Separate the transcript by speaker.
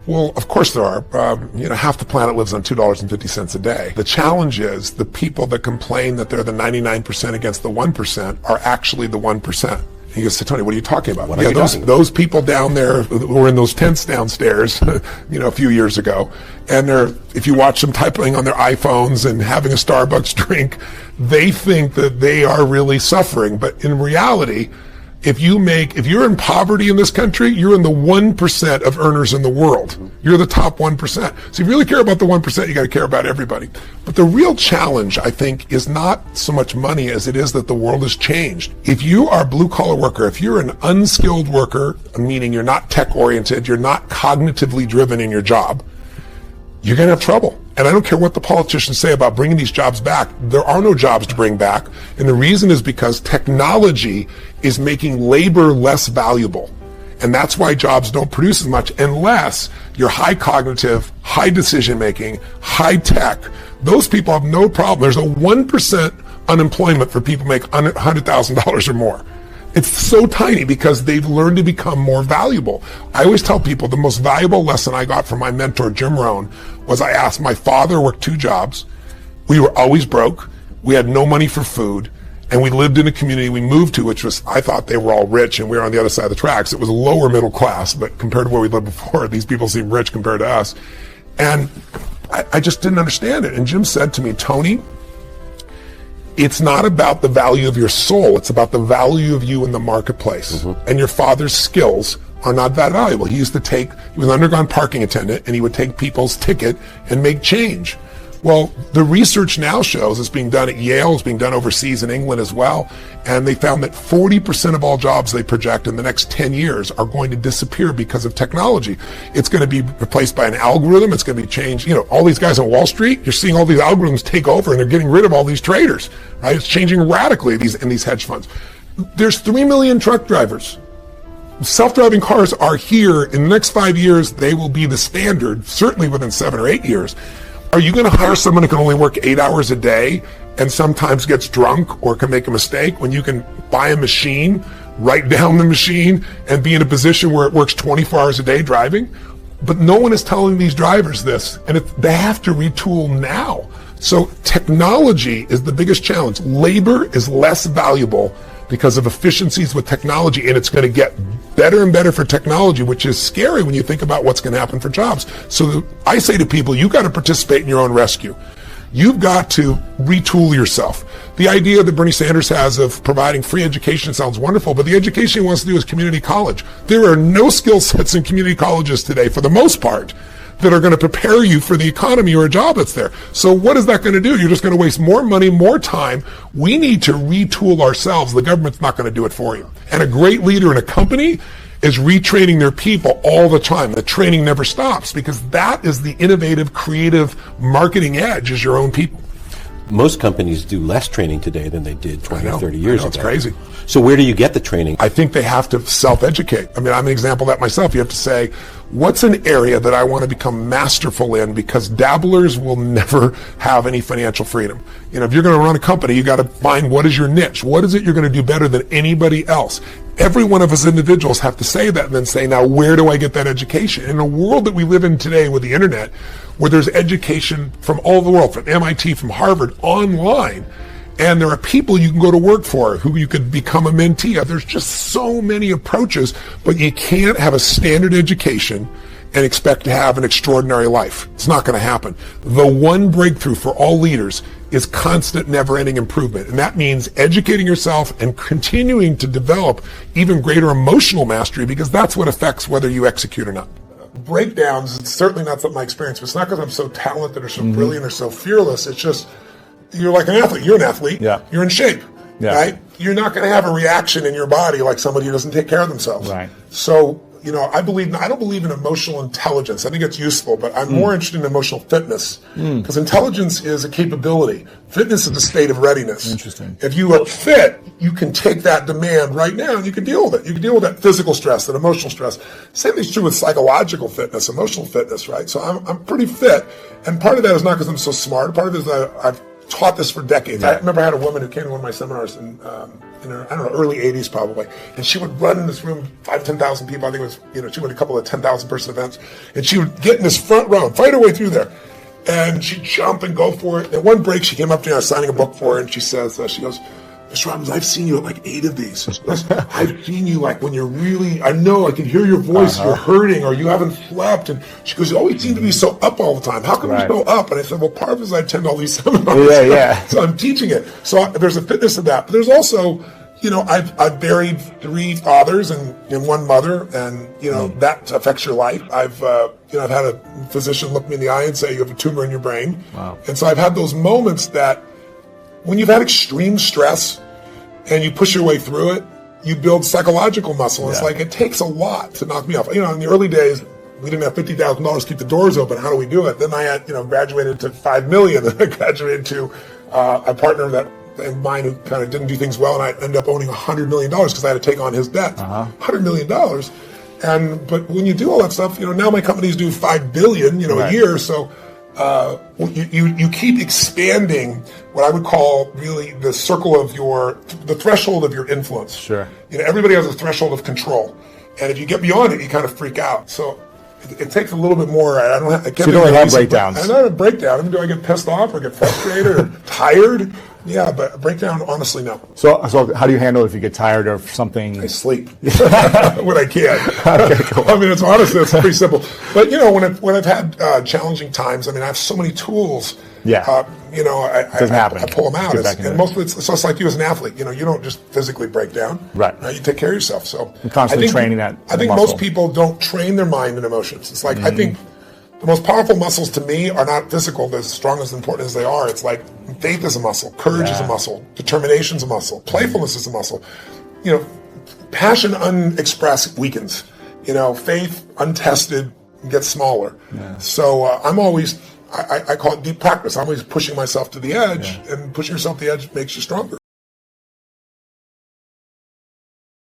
Speaker 1: Well, of course there are. Half the planet lives on $2.50 a day. The challenge is the people that complain that they're the 99% against the 1% are actually the 1%. He goes, Tony, what are you talking about? Those people down there who were in those tents downstairs, a few years ago, and if you watch them typing on their iPhones and having a Starbucks drink, they think that they are really suffering. But in reality, if you're in poverty in this country, you're in the 1% of earners in the world. You're the top 1%. So if you really care about the 1%, you got to care about everybody. But the real challenge, I think, is not so much money as it is that the world has changed. If you are a blue-collar worker, if you're an unskilled worker, meaning you're not tech-oriented, you're not cognitively driven in your job, you're going to have trouble. And I don't care what the politicians say about bringing these jobs back. There are no jobs to bring back. And the reason is because technology is making labor less valuable. And that's why jobs don't produce as much unless you're high cognitive, high decision making, high tech. Those people have no problem. There's a 1% unemployment for people who make $100,000 or more. It's so tiny because they've learned to become more valuable. I always tell people the most valuable lesson I got from my mentor, Jim Rohn, was I asked, my father worked 2 jobs. We were always broke. We had no money for food. And we lived in a community we moved to, which was, I thought they were all rich and we were on the other side of the tracks. It was lower middle class, but compared to where we lived before, these people seem rich compared to us. And I just didn't understand it. And Jim said to me, Tony, it's not about the value of your soul. It's about the value of you in the marketplace. And your father's skills are not that valuable. He was an underground parking attendant, and he would take people's ticket and make change. Well, the research now shows it's being done at Yale, it's being done overseas in England as well, and they found that 40% of all jobs they project in the next 10 years are going to disappear because of technology. It's going to be replaced by an algorithm, it's going to be changed. All these guys on Wall Street, you're seeing all these algorithms take over and they're getting rid of all these traders, right? It's changing radically in these hedge funds. There's 3 million truck drivers. Self-driving cars are here. In the next 5 years, they will be the standard, certainly within 7 or 8 years. Are you going to hire someone who can only work 8 hours a day and sometimes gets drunk or can make a mistake when you can buy a machine, write down the machine, and be in a position where it works 24 hours a day driving? But no one is telling these drivers this, and they have to retool now. So technology is the biggest challenge. Labor is less valuable because of efficiencies with technology, and it's going to get better and better for technology, which is scary when you think about what's going to happen for jobs. So I say to people, you've got to participate in your own rescue. You've got to retool yourself. The idea that Bernie Sanders has of providing free education sounds wonderful, but the education he wants to do is community college. There are no skill sets in community colleges today, for the most part, that are going to prepare you for the economy or a job that's there. So what is that going to do? You're just going to waste more money, more time. We need to retool ourselves. The government's not going to do it for you. And a great leader in a company is retraining their people all the time. The training never stops because that is the innovative, creative marketing edge, is your own people.
Speaker 2: Most companies do less training today than they did 20 or 30 years ago.
Speaker 1: It's crazy.
Speaker 2: So where do you get the training?
Speaker 1: I think they have to self-educate. I'm an example of that myself. You have to say, what's an area that I want to become masterful in? Because dabblers will never have any financial freedom. If you're going to run a company, you got to find what is your niche. What is it you're going to do better than anybody else? Every one of us individuals have to say that and then say, now where do I get that education? In a world that we live in today with the internet, where there's education from all over the world, from MIT, from Harvard, online, and there are people you can go to work for who you could become a mentee of. There's just so many approaches, but you can't have a standard education and expect to have an extraordinary life. It's not going to happen. The one breakthrough for all leaders is constant, never-ending improvement. And that means educating yourself and continuing to develop even greater emotional mastery, because that's what affects whether you execute or not. Breakdowns, it's certainly not my experience, but it's not because I'm so talented or so brilliant or so fearless. It's just, you're like an athlete. You're an athlete.
Speaker 3: Yeah.
Speaker 1: You're in shape. Yeah. Right? You're not going to have a reaction in your body like somebody who doesn't take care of themselves.
Speaker 3: Right.
Speaker 1: So, I don't believe in emotional intelligence. I think it's useful, but I'm more interested in emotional fitness, because intelligence is a capability. Fitness is a state of readiness.
Speaker 3: Interesting.
Speaker 1: If you are fit, you can take that demand right now and you can deal with it. You can deal with that physical stress, that emotional stress. Same thing's true with psychological fitness, emotional fitness, right? So I'm pretty fit, and part of that is not because I'm so smart. Part of it is that I've taught this for decades.
Speaker 3: Yeah.
Speaker 1: I remember I had a woman who came to one of my seminars, and in her, I don't know, early 80s probably. And she would run in this room, 10,000 people. I think it was, she went a couple of 10,000 person events. And she would get in this front row, fight her way through there. And she'd jump and go for it. At one break, she came up to me, I was signing a book for her, and she says, she goes, Mr. Robbins, I've seen you at like 8 of these. I've seen you like when you're really, I know I can hear your voice, you're hurting or you haven't slept. And she goes, you always seem to be so up all the time. How come you're so up? And I said, well, part of it is I attend all these seminars. So I'm teaching it. So there's a fitness to that. But there's also, I've buried 3 fathers and 1 mother, and, that affects your life. I've had a physician look me in the eye and say, you have a tumor in your brain.
Speaker 3: Wow.
Speaker 1: And so I've had those moments that when you've had extreme stress, and you push your way through it, you build psychological muscle. It's like, it takes a lot to knock me off. In the early days, we didn't have $50,000 to keep the doors open. How do we do it? Then I had, graduated to $5 million. And I graduated to a partner of mine who kind of didn't do things well, and I ended up owning $100 million because I had to take on his debt. $100 million. But when you do all that stuff, now my companies do $5 billion, a year. So you keep expanding what I would call really the circle of the threshold of your influence.
Speaker 3: Sure.
Speaker 1: Everybody has a threshold of control, and if you get beyond it, you kind of freak out. So it takes a little bit more. I don't have
Speaker 3: breakdowns.
Speaker 1: I don't have a breakdown. I mean, do I get pissed off or get frustrated or tired? Yeah, but a breakdown, honestly, no.
Speaker 3: So how do you handle it if you get tired of something?
Speaker 1: I sleep when I can. Okay, cool. I mean, it's honestly, it's pretty simple. But when I've had challenging times, I mean, I have so many tools.
Speaker 3: Yeah.
Speaker 1: I pull them out. And most of it's like you as an athlete. You don't just physically break down.
Speaker 3: Right.
Speaker 1: You take care of yourself. So
Speaker 3: you're constantly training that.
Speaker 1: I think most people don't train their mind and emotions. It's like I think the most powerful muscles to me are not physical, they're as strong as important as they are. It's like faith is a muscle, courage is a muscle, determination is a muscle, playfulness is a muscle. Passion unexpressed weakens. Faith untested gets smaller. Yeah. So I'm always, I call it deep practice. I'm always pushing myself to the edge, and pushing yourself to the edge makes you stronger.